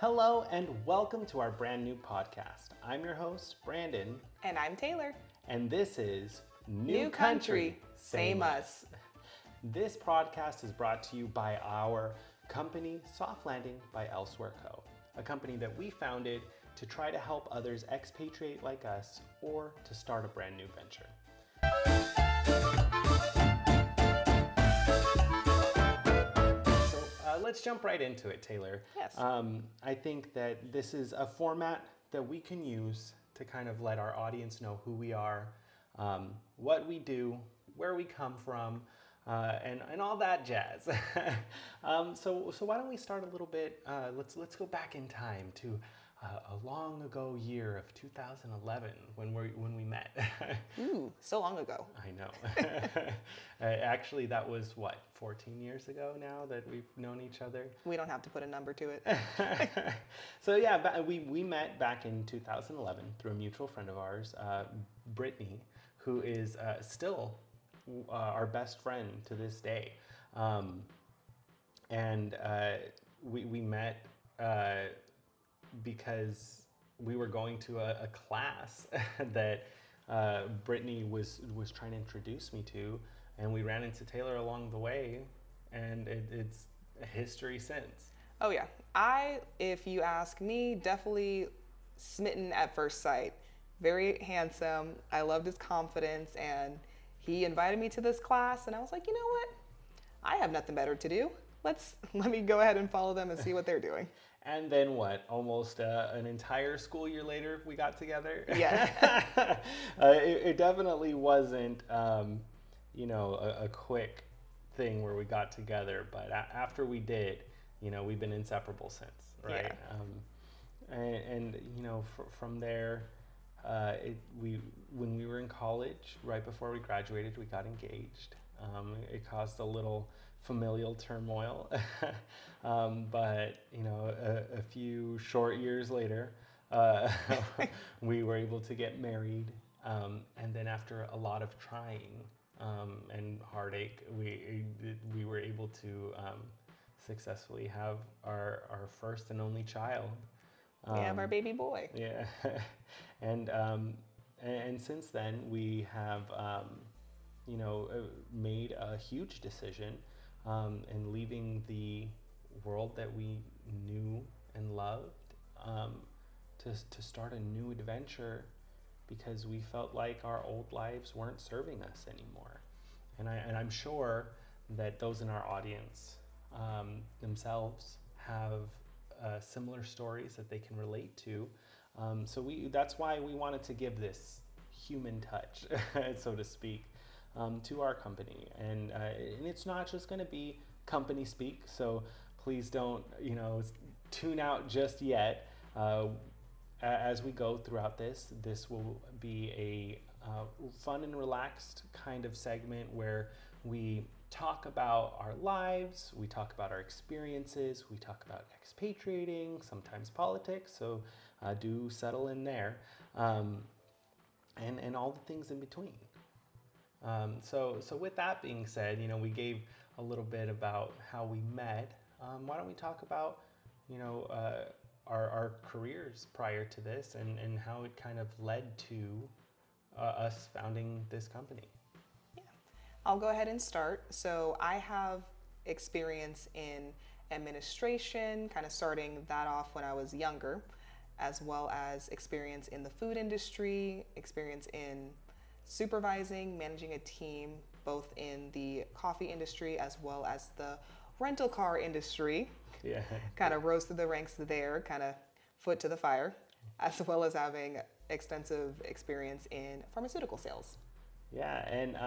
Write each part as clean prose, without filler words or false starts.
Hello and welcome to our brand new podcast. I'm your host, Brandon. And I'm Taylor. And this is New Country, Same Us. This podcast is brought to you by our company, Soft Landing by Elsewhere Co., a company that we founded to try to help others expatriate like us or to start a brand new venture. Let's jump right into it, Taylor. Yes. I think that this is a format that we can use to kind of let our audience know who we are, what we do, where we come from, and all that jazz. So why don't we start a little bit? Let's go back in time to a long ago year of 2011 when we met. Ooh, so long ago. I know. Actually, that was 14 years ago now that we've known each other. We don't have to put a number to it. So yeah, we met back in 2011 through a mutual friend of ours, Brittany, who is still our best friend to this day. We met because we were going to a class that Brittany was trying to introduce me to, and we ran into Taylor along the way, and it's history since. Oh yeah, if you ask me, definitely smitten at first sight. Very handsome. I loved his confidence, and he invited me to this class, and I was like, you know what? I have nothing better to do. Let me go ahead and follow them and see what they're doing. And then almost an entire school year later, we got together. Yeah. It definitely wasn't, a quick thing where we got together, but after we did, we've been inseparable since, right? Yeah. From there, when we were in college, right before we graduated, we got engaged. It caused a little familial turmoil, but a few short years later, we were able to get married, and then after a lot of trying and heartache, we were able to successfully have our first and only child. We have our baby boy. Yeah, and since then we have made a huge decision in leaving the world that we knew and loved to start a new adventure because we felt like our old lives weren't serving us anymore. And I'm sure that those in our audience themselves have similar stories that they can relate to. That's why we wanted to give this human touch, so to speak, to our company. And it's not just going to be company speak, so please don't, tune out just yet. As we go throughout this will be a fun and relaxed kind of segment where we talk about our lives, we talk about our experiences, we talk about expatriating, sometimes politics, so do settle in there, and all the things in between. So with that being said, we gave a little bit about how we met. Why don't we talk about, our careers prior to this and how it kind of led to us founding this company. Yeah. I'll go ahead and start. So I have experience in administration, kind of starting that off when I was younger, as well as experience in the food industry, experience in supervising, managing a team, both in the coffee industry as well as the rental car industry. Yeah. Kind of rose through the ranks there, kind of foot to the fire, as well as having extensive experience in pharmaceutical sales. Yeah, and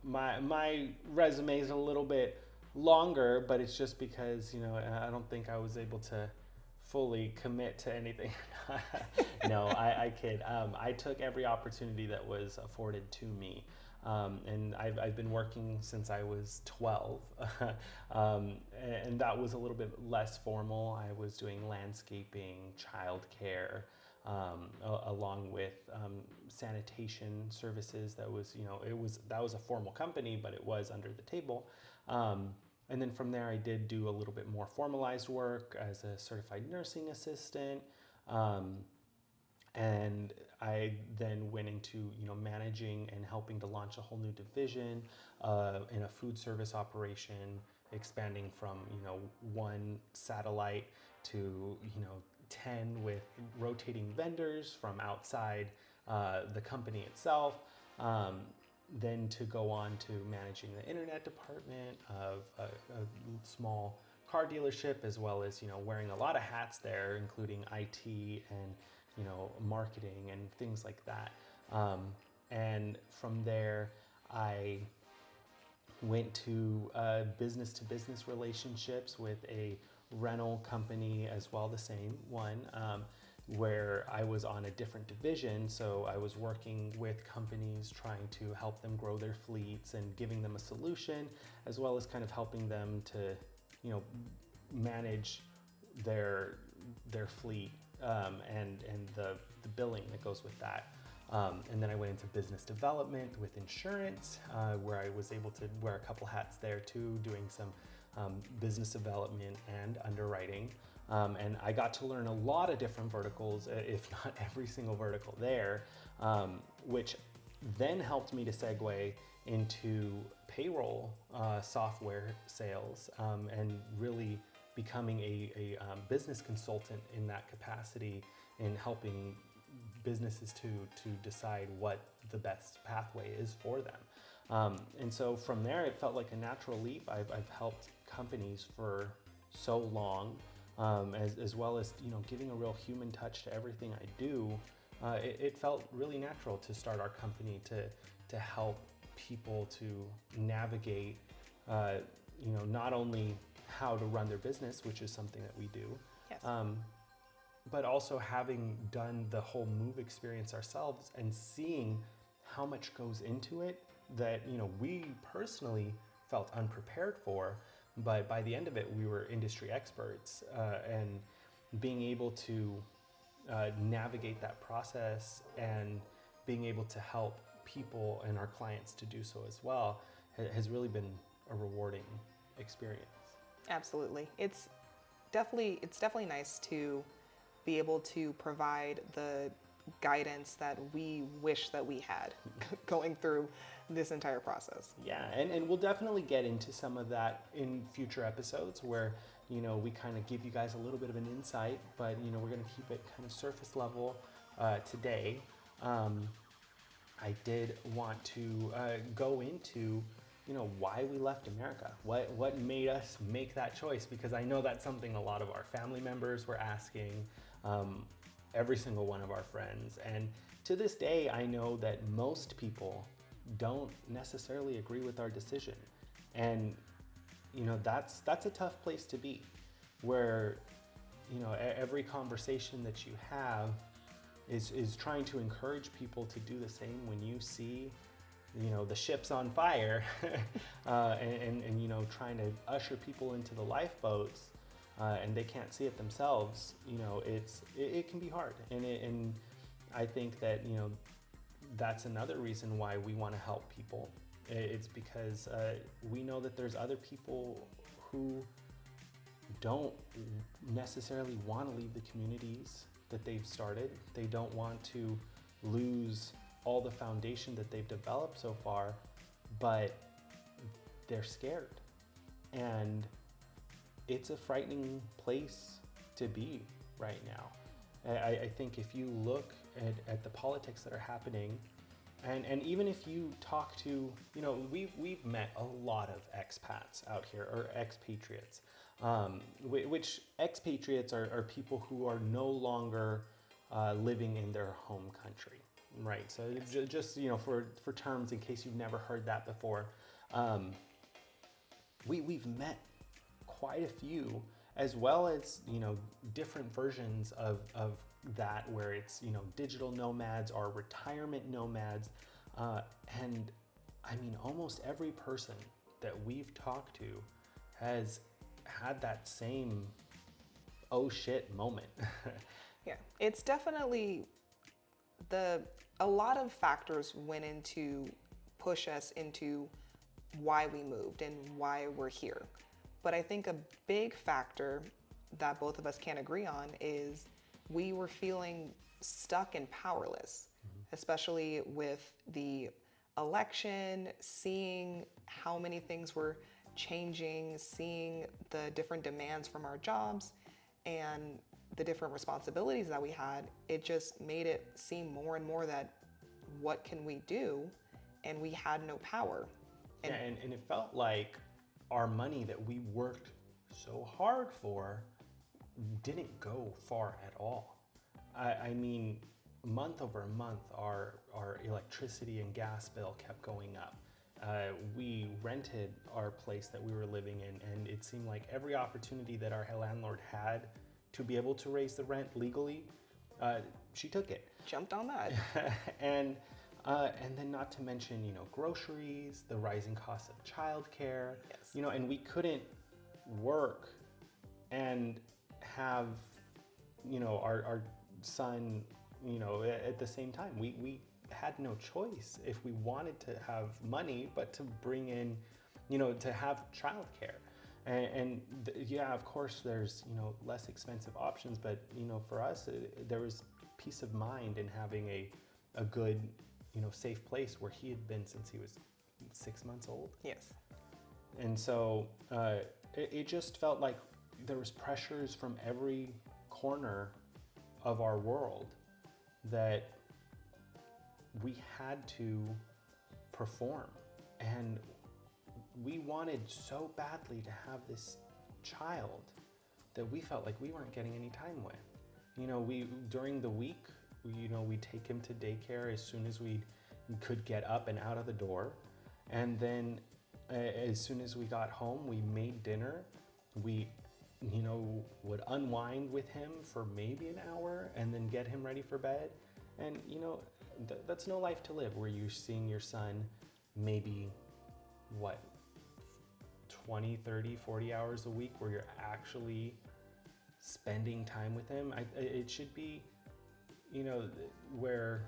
my resume is a little bit longer, but it's just because, I don't think I was able to fully commit to anything. No, I kid. I took every opportunity that was afforded to me. And I've been working since I was 12. And that was a little bit less formal. I was doing landscaping, childcare, along with sanitation services. That was, that was a formal company, but it was under the table. And then from there, I did do a little bit more formalized work as a certified nursing assistant. Um, and I then went into managing and helping to launch a whole new division in a food service operation, expanding from one satellite to 10 with rotating vendors from outside the company itself. Then to go on to managing the internet department of a small car dealership, as well as wearing a lot of hats there, including IT and marketing and things like that. And from there, I went to business relationships with a rental company as well, the same one, where I was on a different division. So I was working with companies trying to help them grow their fleets and giving them a solution, as well as kind of helping them to manage their fleet, and the billing that goes with that. And then I went into business development with insurance, where I was able to wear a couple hats there too, doing some business development and underwriting. And I got to learn a lot of different verticals, if not every single vertical there, which then helped me to segue into payroll software sales, and really becoming a business consultant in that capacity, in helping businesses to decide what the best pathway is for them. And so from there, it felt like a natural leap. I've helped companies for so long, as well as giving a real human touch to everything I do. It felt really natural to start our company to help people to navigate, not only how to run their business, which is something that we do, Yes. but also having done the whole move experience ourselves and seeing how much goes into it that we personally felt unprepared for, but by the end of it we were industry experts, and being able to navigate that process and being able to help people and our clients to do so as well has really been a rewarding experience. Absolutely. It's definitely nice to be able to provide the guidance that we wish that we had going through this entire process. Yeah, and we'll definitely get into some of that in future episodes where, we kind of give you guys a little bit of an insight, but, we're going to keep it kind of surface level today. I did want to go into, why we left America. What made us make that choice? Because I know that's something a lot of our family members were asking, every single one of our friends. And to this day, I know that most people don't necessarily agree with our decision. And, that's a tough place to be, where, every conversation that you have is trying to encourage people to do the same when you see, the ship's on fire, and trying to usher people into the lifeboats, and they can't see it themselves. It can be hard, and I think that that's another reason why we want to help people. It's because we know that there's other people who don't necessarily want to leave the communities that they've started. They don't want to lose all the foundation that they've developed so far, but they're scared. And it's a frightening place to be right now. I think if you look at the politics that are happening, and even if you talk to, we've met a lot of expats out here, or expatriates, which expatriates are people who are no longer living in their home country. Right, so just for terms in case you've never heard that before, we've met quite a few, as well as different versions of that, where it's digital nomads or retirement nomads, and I mean almost every person that we've talked to has had that same oh shit moment. Yeah, it's definitely a lot of factors went into push us into why we moved and why we're here. But I think a big factor that both of us can agree on is we were feeling stuck and powerless, especially with the election, seeing how many things were changing, seeing the different demands from our jobs and the different responsibilities that we had. It just made it seem more and more that what can we do? And we had no power. Yeah, and it felt like our money that we worked so hard for didn't go far at all. I mean, month over month, our electricity and gas bill kept going up. We rented our place that we were living in, and it seemed like every opportunity that our landlord had to be able to raise the rent legally, she took it. Jumped on that. And then not to mention, groceries, the rising cost of childcare, Yes. and we couldn't work and have, our son, at the same time. We had no choice if we wanted to have money, but to bring in, to have childcare. Yeah, of course, there's, less expensive options, but, for us, there was peace of mind in having a good, safe place where he had been since he was 6 months old. Yes. And so it just felt like there was pressures from every corner of our world that we had to perform. And we wanted so badly to have this child that we felt like we weren't getting any time with. We during the week, we'd take him to daycare as soon as we could get up and out of the door. And then as soon as we got home, we made dinner. We, would unwind with him for maybe an hour and then get him ready for bed. And, that's no life to live where you're seeing your son maybe, 20, 30, 40 hours a week where you're actually spending time with him. It should be, where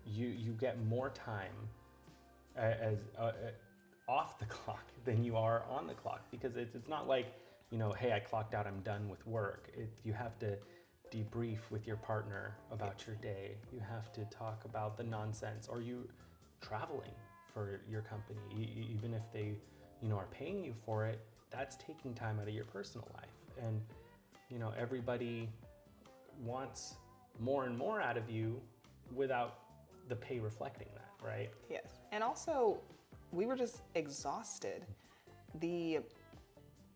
you get more time as off the clock than you are on the clock, because it's not like, hey, I clocked out, I'm done with work. You have to debrief with your partner about your day. You have to talk about the nonsense, or you traveling for your company, even if they, are paying you for it. That's taking time out of your personal life, and everybody wants more and more out of you without the pay reflecting that, right? Yes. And also, we were just exhausted. The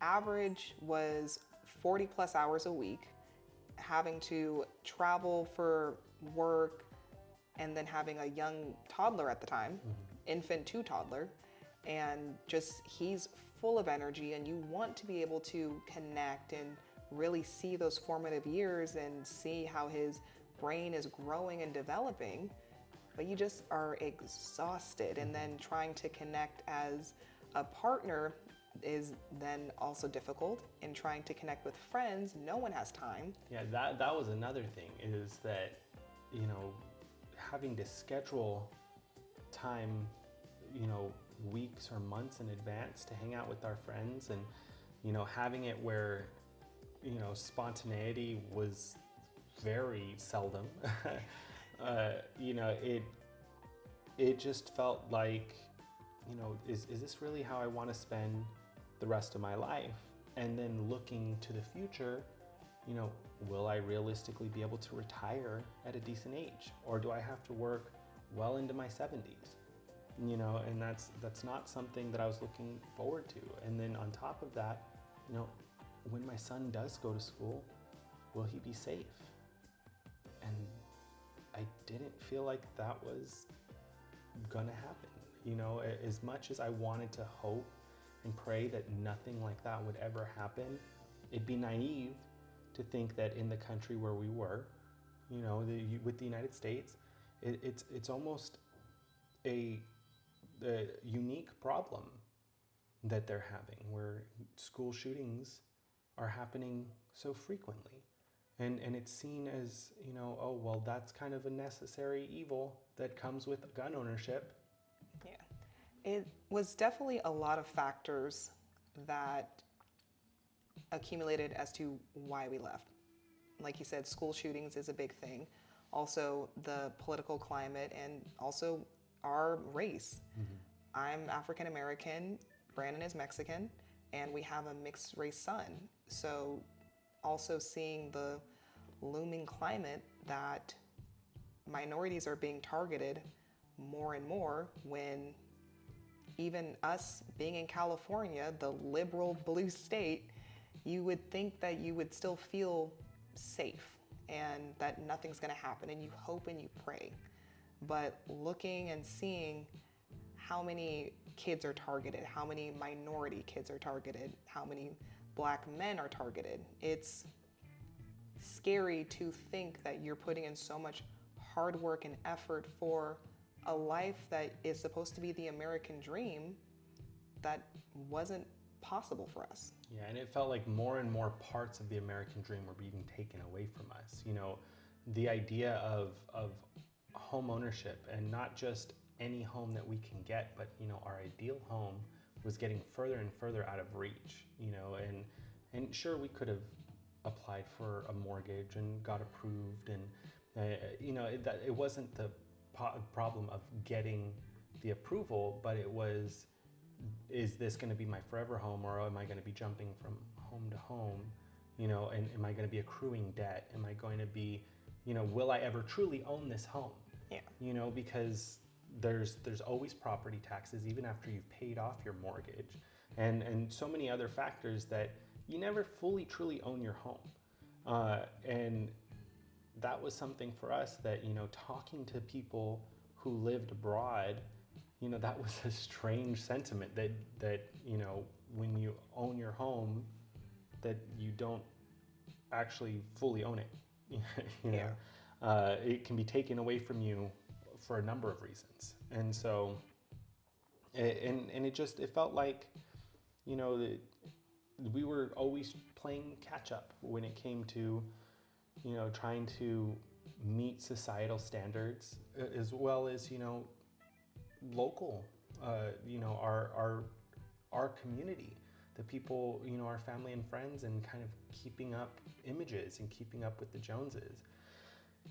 average was 40 plus hours a week, having to travel for work, and then having a young toddler at the time, infant to toddler, and just he's full of energy, and you want to be able to connect and really see those formative years and see how his brain is growing and developing, but you just are exhausted. And then trying to connect as a partner is then also difficult, and trying to connect with friends, no one has time. Yeah, that was another thing, is that, having to schedule time, weeks or months in advance to hang out with our friends, and, having it where, spontaneity was very seldom. It just felt like, is this really how I want to spend the rest of my life? And then looking to the future, will I realistically be able to retire at a decent age? Or do I have to work well into my 70s? And that's not something that I was looking forward to. And then on top of that, when my son does go to school, will he be safe? And I didn't feel like that was gonna happen. As much as I wanted to hope and pray that nothing like that would ever happen, it'd be naive to think that in the country where we were, with the United States, it's almost a unique problem that they're having, where school shootings are happening so frequently. And it's seen as, oh, well, that's kind of a necessary evil that comes with gun ownership. Yeah. It was definitely a lot of factors that accumulated as to why we left. Like you said, school shootings is a big thing. Also, the political climate and also our race. Mm-hmm. I'm African American, Brandon is Mexican, and we have a mixed race son. So, also seeing the looming climate that minorities are being targeted more and more when even us being in California, the liberal blue state, you would think that you would still feel safe and that nothing's going to happen, and you hope and you pray. But looking and seeing how many kids are targeted, how many minority kids are targeted, how many black men are targeted, it's scary to think that you're putting in so much hard work and effort for a life that is supposed to be the American dream that wasn't possible for us. Yeah, and it felt like more and more parts of the American dream were being taken away from us. You know, the idea of home ownership, and not just any home that we can get, but you know, our ideal home was getting further and further out of reach. You know, and sure, we could have applied for a mortgage and got approved, and you know, it wasn't the problem of getting the approval, but it was, is this going to be my forever home, or am I going to be jumping from home to home? You know, and am I going to be accruing debt? Am I going to be, you know, will I ever truly own this home? Yeah. You know, because there's always property taxes even after you've paid off your mortgage, and so many other factors that you never fully truly own your home. And that was something for us that, you know, talking to people who lived abroad, you know, that was a strange sentiment that you know, when you own your home, that you don't actually fully own it. You know, Yeah. it can be taken away from you for a number of reasons, and so, and it felt like, you know, that we were always playing catch up when it came to, you know, trying to meet societal standards, as well as, you know, local, you know, our community, the people, you know, our family and friends, and kind of keeping up images and keeping up with the Joneses.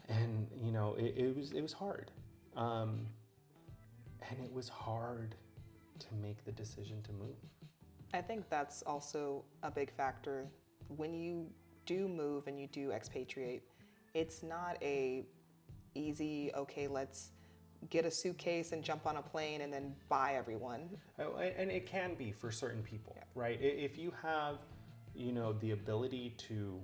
And you know, it was hard, and it was hard to make the decision to move. I think that's also a big factor. When you do move and you do expatriate, it's not a easy, okay, let's get a suitcase and jump on a plane and then buy everyone. Oh, and it can be for certain people, Yeah. right? If you have, you know, the ability to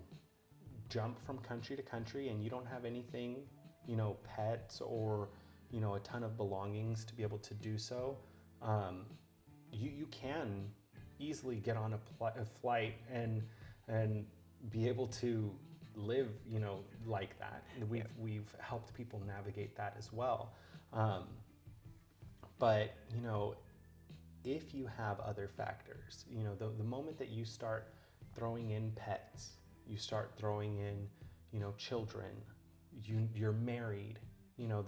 jump from country to country, and you don't have anything, you know, pets or, you know, a ton of belongings to be able to do so, you can easily get on a flight and be able to live, you know, like that. We've helped people navigate that as well. But you know, if you have other factors, you know, the moment that you start throwing in pets, you start throwing in, you know, children, you're married, you know,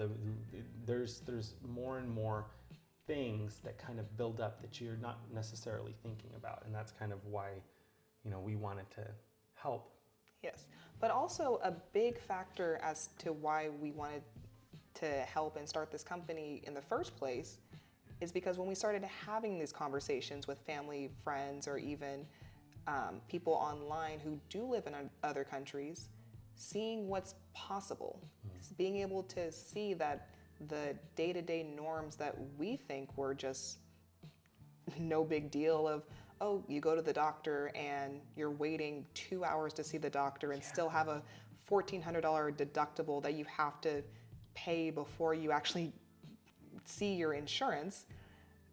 there's more and more things that kind of build up that you're not necessarily thinking about, and that's kind of why, you know, we wanted to help. Yes, but also a big factor as to why we wanted to help and start this company in the first place is because when we started having these conversations with family, friends, or even people online who do live in other countries, seeing what's possible, being able to see that the day-to-day norms that we think were just no big deal of, oh, you go to the doctor and you're waiting 2 hours to see the doctor and still have a $1,400 deductible that you have to pay before you actually see your insurance,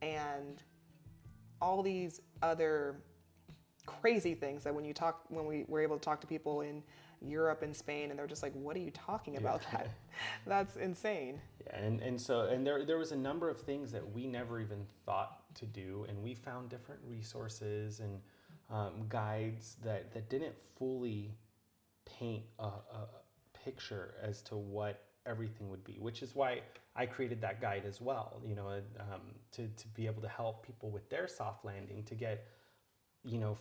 and all these other crazy things that when we were able to talk to people in Europe and Spain, and they're just like, what are you talking about? That that's insane. Yeah, and there was a number of things that we never even thought to do, and we found different resources and guides that didn't fully paint a picture as to what everything would be, which is why I created that guide as well, you know, to be able to help people with their soft landing, to get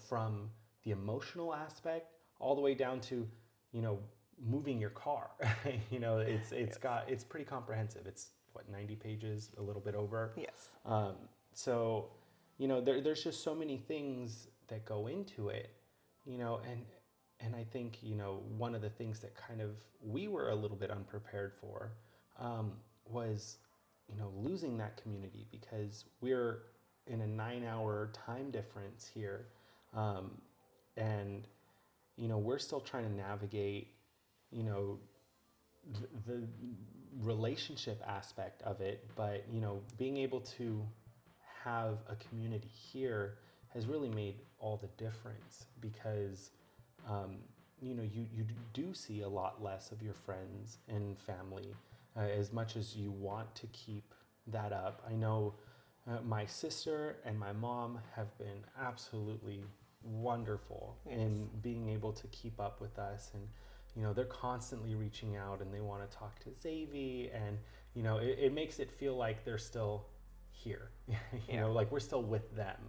from the emotional aspect all the way down to, you know, moving your car. Yes. It's pretty comprehensive. It's what, 90 pages, a little bit over. Yes. So, there's just so many things that go into it, and I think, one of the things that kind of we were a little bit unprepared for was, losing that community because we're in a 9-hour time difference here. And, we're still trying to navigate, you know, the relationship aspect of it, but, being able to have a community here has really made all the difference because, you do see a lot less of your friends and family as much as you want to keep that up. I know my sister and my mom have been absolutely wonderful in being able to keep up with us, and they're constantly reaching out and they want to talk to Xavi, and it makes it feel like they're still here. Like we're still with them.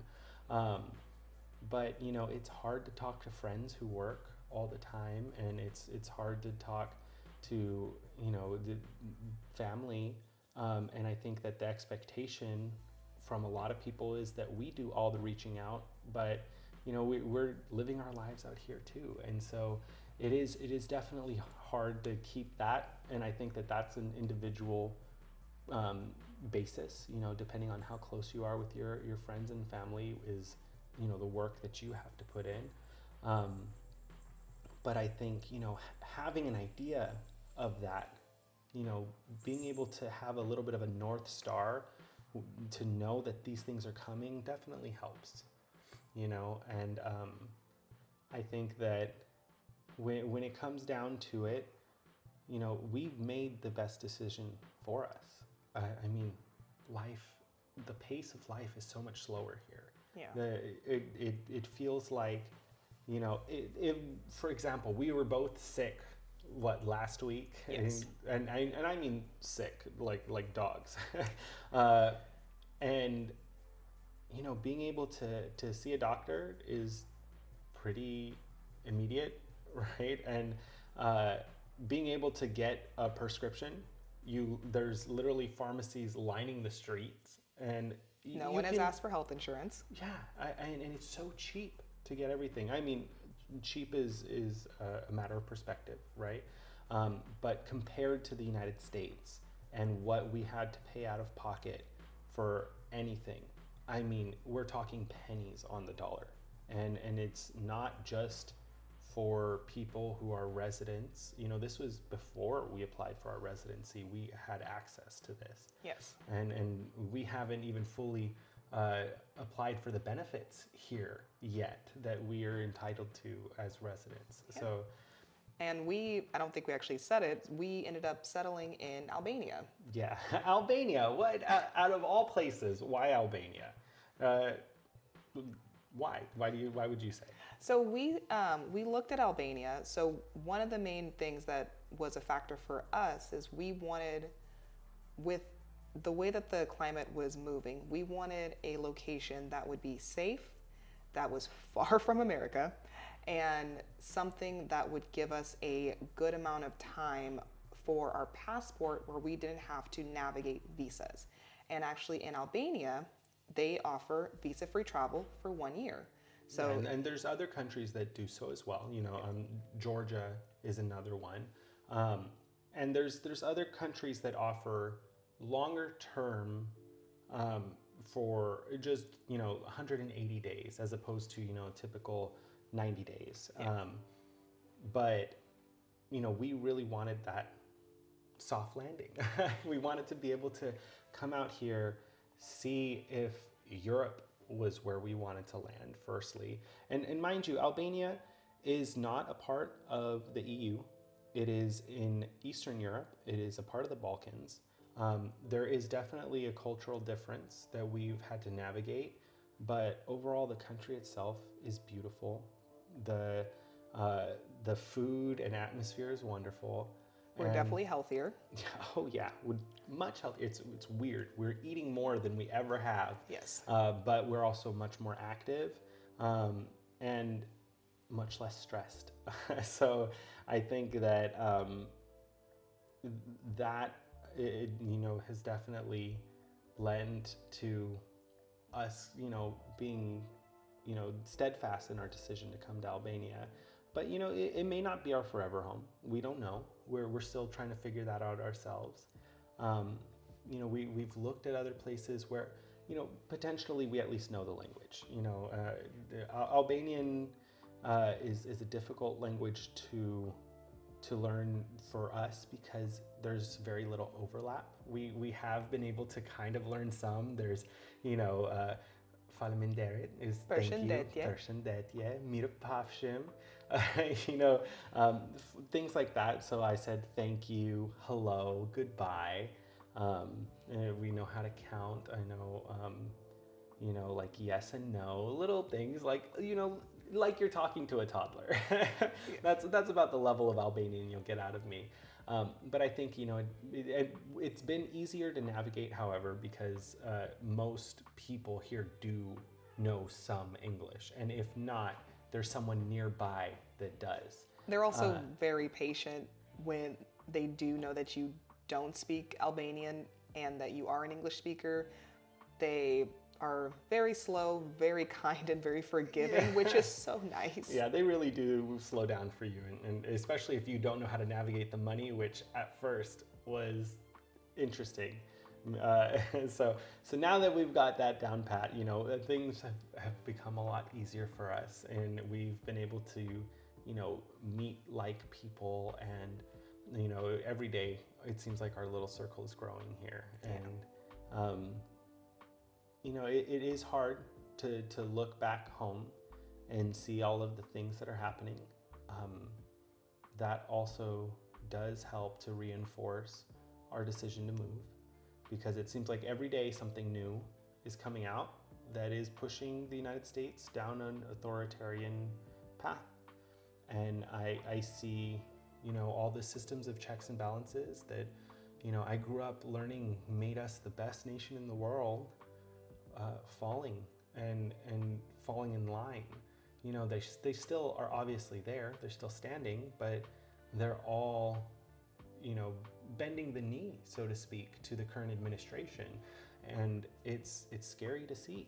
But it's hard to talk to friends who work all the time, and it's hard to talk to the family. And I think that the expectation from a lot of people is that we do all the reaching out, but we're living our lives out here too, and so it is definitely hard to keep that. And I think that that's an individual basis, depending on how close you are with your friends and family is the work that you have to put in. But I think having an idea of that, being able to have a little bit of a North Star to know that these things are coming definitely helps, and I think that when it comes down to it, we've made the best decision for us. I mean, the pace of life is so much slower here. Yeah. It feels like, for example, we were both sick, last week? Yes. And I mean sick, like dogs. And, being able to see a doctor is pretty immediate, right? And being able to get a prescription, there's literally pharmacies lining the streets, and No one has asked for health insurance. yeah, and it's so cheap to get everything. I mean, cheap is a matter of perspective, right? But compared to the United States and what we had to pay out of pocket for anything, I mean, we're talking pennies on the dollar. And it's not just for people who are residents. This was before we applied for our residency. We had access to this. Yes. And we haven't even fully applied for the benefits here yet that we are entitled to as residents. Yeah. So, and I don't think we actually said it, we ended up settling in Albania. yeah, Albania. What out of all places? Why Albania? Why? Why would you say? So we looked at Albania. So one of the main things that was a factor for us is we wanted, with the way that the climate was moving, we wanted a location that would be safe, that was far from America, and something that would give us a good amount of time for our passport where we didn't have to navigate visas. And actually in Albania, they offer visa-free travel for 1 year. So and there's other countries that do so as well. Georgia is another one, and there's other countries that offer longer term for just 180 days as opposed to typical 90 days. Yeah. But we really wanted that soft landing. We wanted to be able to come out here, see if Europe was where we wanted to land firstly. And mind you, Albania is not a part of the EU. It is in Eastern Europe. It is a part of the Balkans. There is definitely a cultural difference that we've had to navigate, but overall the country itself is beautiful. The food and atmosphere is wonderful. we're definitely healthier. Oh yeah, much healthier. It's weird. We're eating more than we ever have. Yes. But we're also much more active. and much less stressed. So I think that that has definitely lent to us, being, steadfast in our decision to come to Albania. But it may not be our forever home. We don't know. We're still trying to figure that out ourselves. Um, we've looked at other places where, potentially we at least know the language. The Albanian is a difficult language to learn for us because there's very little overlap. We have been able to kind of learn some. There's, faleminderit is thank you, Përshëndetje. përshëndetje, mirupafshim, things like that. So I said thank you, hello, goodbye. We know how to count. I know, like yes and no, little things like, like you're talking to a toddler. That's about the level of Albanian you'll get out of me. But I think, it's been easier to navigate, however, because most people here do know some English. And if not, there's someone nearby that does. They're also very patient when they do know that you don't speak Albanian and that you are an English speaker. They are very slow, very kind, and very forgiving, which is so nice. Yeah, they really do slow down for you, and especially if you don't know how to navigate the money, which at first was interesting. So now that we've got that down pat, things have become a lot easier for us, and we've been able to, meet like people, and every day it seems like our little circle is growing here, and it is hard to look back home and see all of the things that are happening. That also does help to reinforce our decision to move, because it seems like every day something new is coming out that is pushing the United States down an authoritarian path. And I see, all the systems of checks and balances that, I grew up learning made us the best nation in the world, falling and falling in line. They still are obviously there. They're still standing, but they're all, bending the knee, so to speak, to the current administration, and it's scary to see.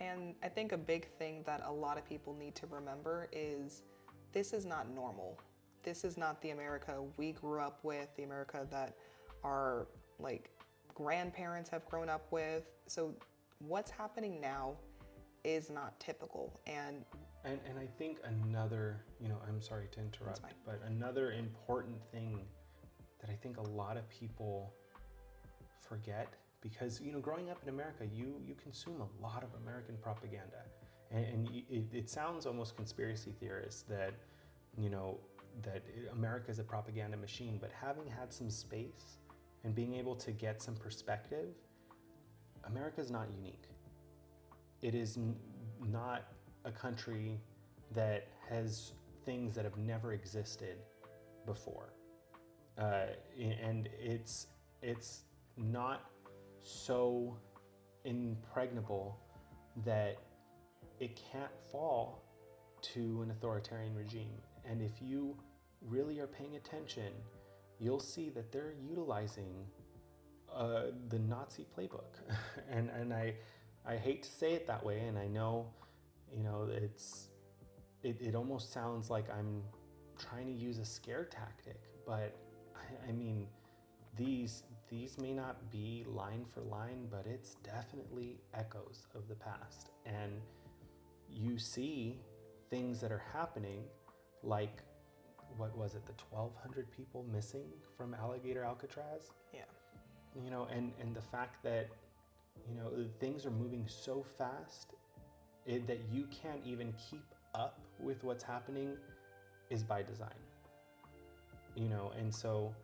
And I think a big thing that a lot of people need to remember is this is not normal. This is not the America we grew up with, the America that our grandparents have grown up with. So what's happening now is not typical. And I think another, I'm sorry to interrupt, but another important thing that I think a lot of people forget, because growing up in America, you consume a lot of American propaganda, and it sounds almost conspiracy theorist that that America is a propaganda machine. But having had some space and being able to get some perspective, America is not unique. It is not a country that has things that have never existed before, and it's not so impregnable that it can't fall to an authoritarian regime. And if you really are paying attention, you'll see that they're utilizing the Nazi playbook. and I hate to say it that way, and I know, it almost sounds like I'm trying to use a scare tactic, but I mean, these may not be line for line, but it's definitely echoes of the past. And you see things that are happening, like, what was it, the 1,200 people missing from Alligator Alcatraz? yeah, and the fact that, things are moving so fast that you can't even keep up with what's happening is by design. And so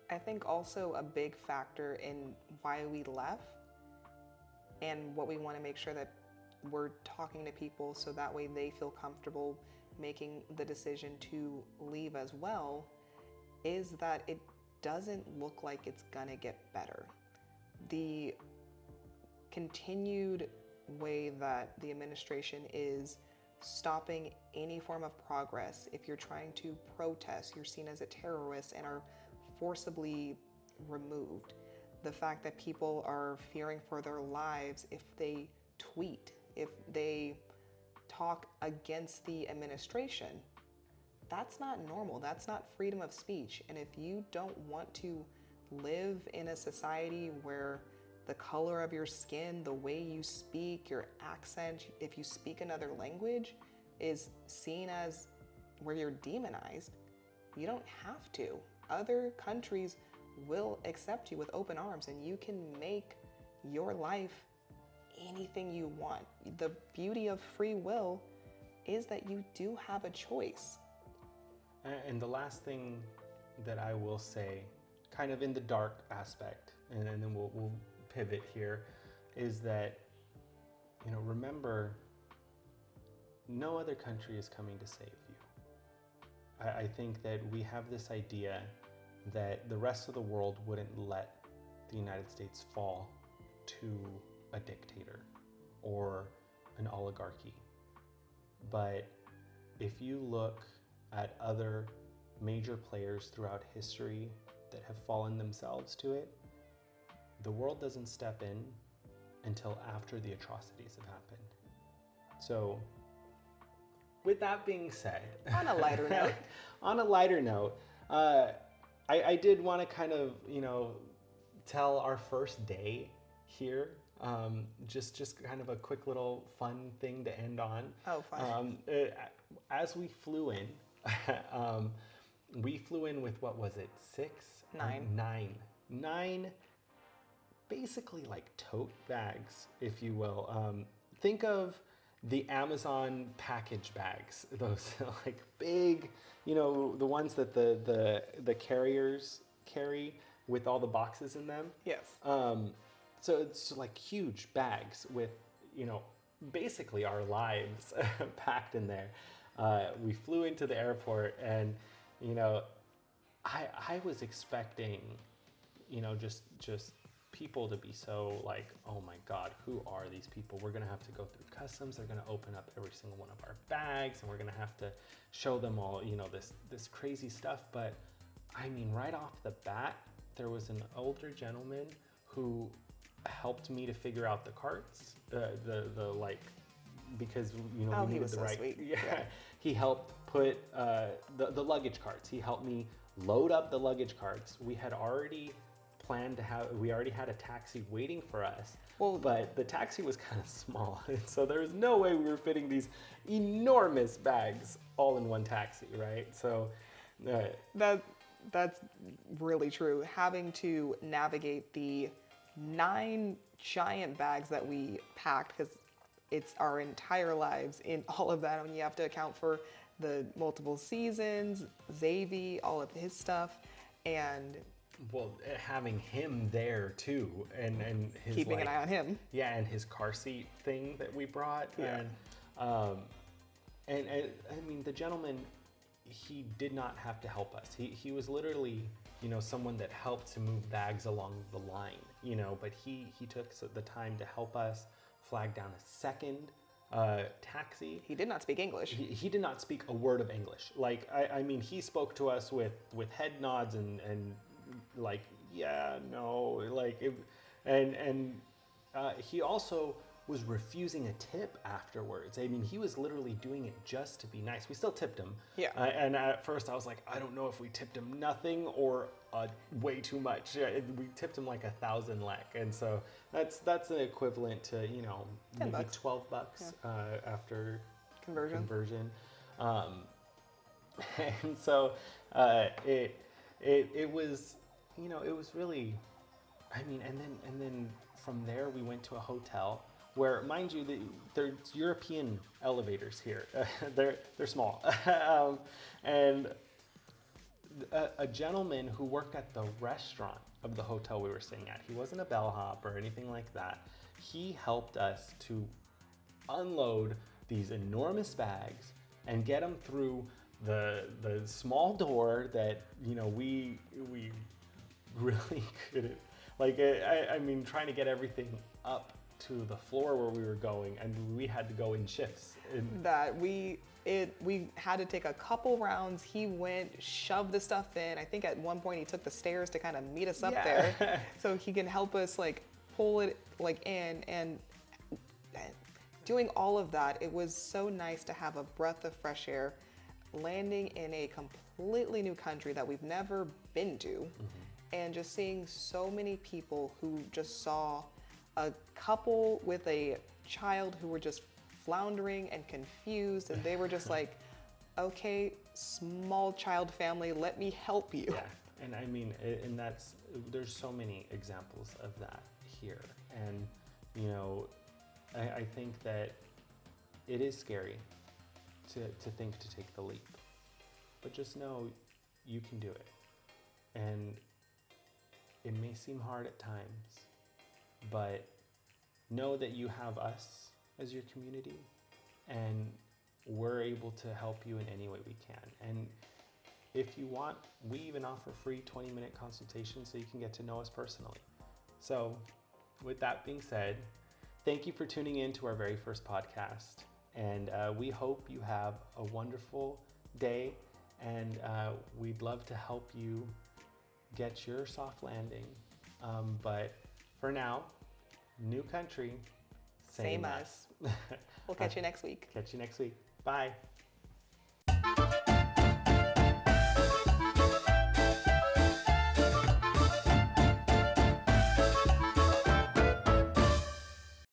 I think also a big factor in why we left and what we want to make sure that we're talking to people so that way they feel comfortable making the decision to leave as well is that it doesn't look like it's gonna get better. The continued way that the administration is stopping any form of progress. If you're trying to protest, you're seen as a terrorist and are forcibly removed. The fact that people are fearing for their lives if they tweet, if they talk against the administration, that's not normal. That's not freedom of speech. And if you don't want to live in a society where the color of your skin, the way you speak, your accent, if you speak another language is seen as where you're demonized, you don't have to. Other countries will accept you with open arms and you can make your life anything you want. The beauty of free will is that you do have a choice. And the last thing that I will say, kind of in the dark aspect, and then we'll pivot here, is that, remember, no other country is coming to save you. I think that we have this idea that the rest of the world wouldn't let the United States fall to a dictator or an oligarchy. But if you look at other major players throughout history that have fallen themselves to it, the world doesn't step in until after the atrocities have happened. So, with that being said, On a lighter note. On a lighter note, I did want to kind of, tell our first day here. Just kind of a quick little fun thing to end on. Oh, fun. As we flew in, we flew in with, what was it, 9 basically like tote bags, if you will. Think of the Amazon package bags, those like big, the ones that the carriers carry with all the boxes in them. Yes. So it's like huge bags with, basically our lives packed in there. We flew into the airport and, I was expecting, just people to be so like, oh my God, who are these people? We're gonna have to go through customs. They're gonna open up every single one of our bags and we're gonna have to show them all, this crazy stuff. But I mean, right off the bat, there was an older gentleman who helped me to figure out the carts, because we needed the right. Sweet. Yeah, he helped put the luggage carts. He helped me load up the luggage carts. We already had a taxi waiting for us. Well, but the taxi was kind of small, so there was no way we were fitting these enormous bags all in one taxi, right? So that's really true. Having to navigate the 9 giant bags that we packed, because it's our entire lives in all of that. I mean, you have to account for the multiple seasons, Xavi, all of his stuff, and having him there too, and his keeping an eye on him. Yeah, and his car seat thing that we brought. Yeah. And I mean, the gentleman, he did not have to help us. He was literally, someone that helped to move bags along the line, but he took the time to help us flag down a second taxi. He did not speak English. He did not speak a word of English. Like, I mean, he spoke to us with head nods and like, yeah, no, like, he also was refusing a tip afterwards. I mean, he was literally doing it just to be nice. We still tipped him. Yeah. And at first I was like, I don't know if we tipped him nothing or way too much. Yeah, we tipped him like 1,000 lek. And so that's the equivalent to, maybe $10. $12 after conversion. And so it was, it was really, I mean, and then from there we went to a hotel where, mind you, there's European elevators here. They're small. And a gentleman who worked at the restaurant of the hotel we were staying at, he wasn't a bellhop or anything like that. He helped us to unload these enormous bags and get them through the small door that, we really couldn't. Like, I mean, trying to get everything up to the floor where we were going, and we had to go in shifts. And That we had to take a couple rounds. He went, shoved the stuff in. I think at one point he took the stairs to kind of meet us up there, so he can help us like pull it like in. And doing all of that, it was so nice to have a breath of fresh air, landing in a completely new country that we've never been to, and just seeing so many people who just saw a couple with a child who were just floundering and confused, and they were just like, okay, small child family, let me help you. Yeah, and I mean, and there's so many examples of that here. And, you know, I think that it is scary to think to take the leap, but just know you can do it. And it may seem hard at times, but know that you have us as your community, and we're able to help you in any way we can. And if you want, we even offer free 20-minute consultations so you can get to know us personally. So with that being said, thank you for tuning in to our very first podcast. And we hope you have a wonderful day, and we'd love to help you get your soft landing. But for now, new country, Same us. We'll catch you next week. Catch you next week. Bye.